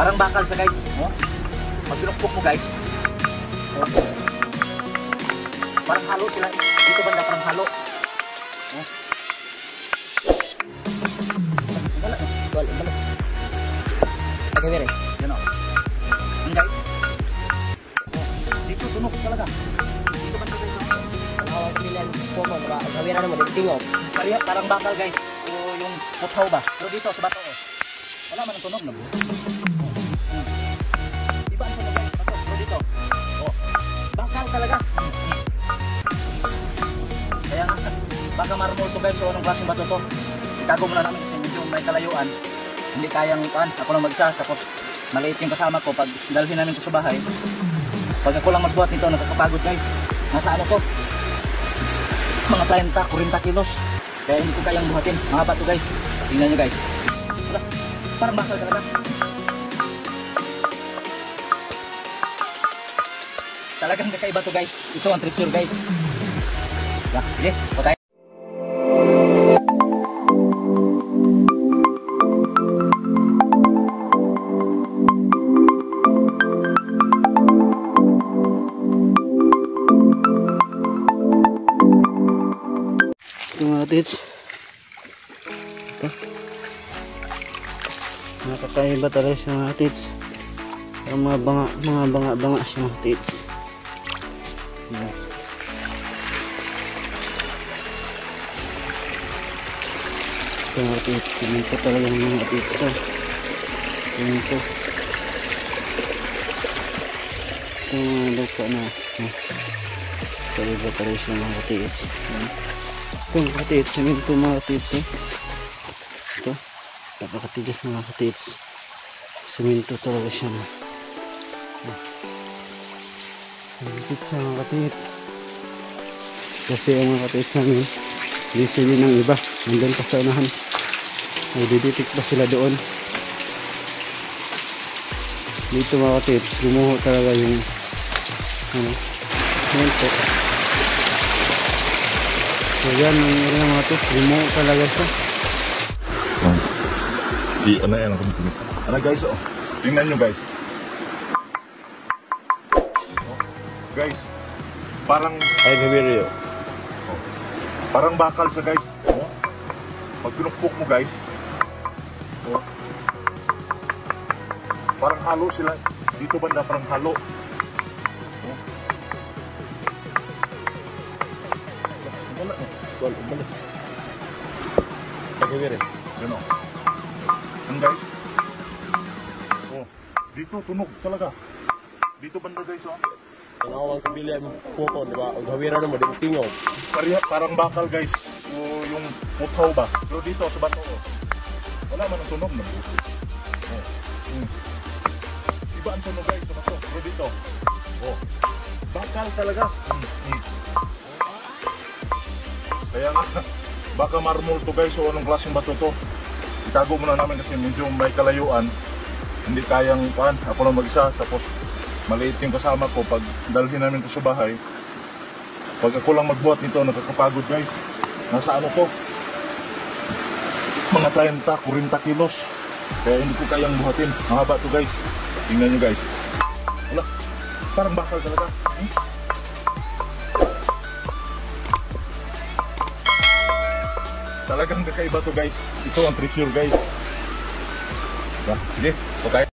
Parang bakal siya guys. Oh. Pag pinukpok mo guys. Oh. Parang halo sila. Dito banda parang halo. Oh. Balik. Okay, mere. Yan o. Yan guys. Oh. Dito tunog talaga. Dito banda guys. Ang pilihan po mo, gawin na mo, tingog. Parang bakal guys. So, yung puthaw ba? Pero dito sa bato oh. Wala man ang tunog na. Iba ang tunog guys. Bato. Pero dito. Oh. Bakal talaga. Kaya nga, baka marmol to guys. So, anong klaseng bato to? Itago muna namin kasi medyo may kalayuan. Hindi kayang ako lang mag-isa. Tapos maliit yung kasama ko. Pag dalhin namin ko sa bahay. Pag ako lang magbuhat nito, nakakapagod guys. Nasa ano ko? Mga 30-40 kilos. Kaya hindi ko kayang buhatin. Mahaba to guys. Tingnan nyo guys. Wala. Parang bakal talaga. Talagang kakaiba to guys. Ito ang treasure guys. Ya, sige. Okay. Mga tits, ito nakakaiba talaga siya mga tits. Ang mga banga siya mga tits. Ito mga tits, simento talaga ng mga tits ko. Simento. Ito mga lupa na kaiba talaga siya mga tits. Ito mga tits, simento mga tits eh. Ito, napakatigas ng mga tits. Simento talaga siya na. Simento siya mga tits. Kasi ang mga tits namin, busy din ng iba. Nandun pa sa unahan. Nagdiditik pa sila doon. Dito mga tits, gumuho talaga yung simento. So yan, yung mga tits, gumuho talaga siya. Di, ano yan ako dito. Ano guys, oh. Tingnan nyo guys. Oh. Guys, parang ay gabirio. Oh. Parang bakal sa guys. Oh. Pag pinukpok mo guys. Oh. Parang halo sila. Dito banda parang halo. Oh. Balik. Ay gabirio. Yun oh. Guys, oh, dito tunog talaga. Dito banda guys, oh. Ang pilihan po mo, diba? Gawin na mo, tingog. Parang bakal guys. So, yung puthaw ba? Pero dito sa bato, oh. Wala man ang tunog na. Oh. Iba ang tunog guys sa bato. Pero dito, oh, bakal talaga. Kaya nga, baka marmol to guys. So, anong klaseng bato to? Itago muna namin kasi medyo may kalayuan. Hindi kayang ako lang mag-isa. Tapos maliit yung kasama ko. Pag dalhin namin ito sa bahay, pag ako lang magbuhat nito, nakakapagod guys. Nasa ano ko? Mga 30-40 kilos. Kaya hindi ko kayang buhatin. Mahaba to guys. Tingnan nyo guys. Wala. Parang bakal talaga. Talagang kakaiba to guys. Ito ang treasure guys. Sige, okay.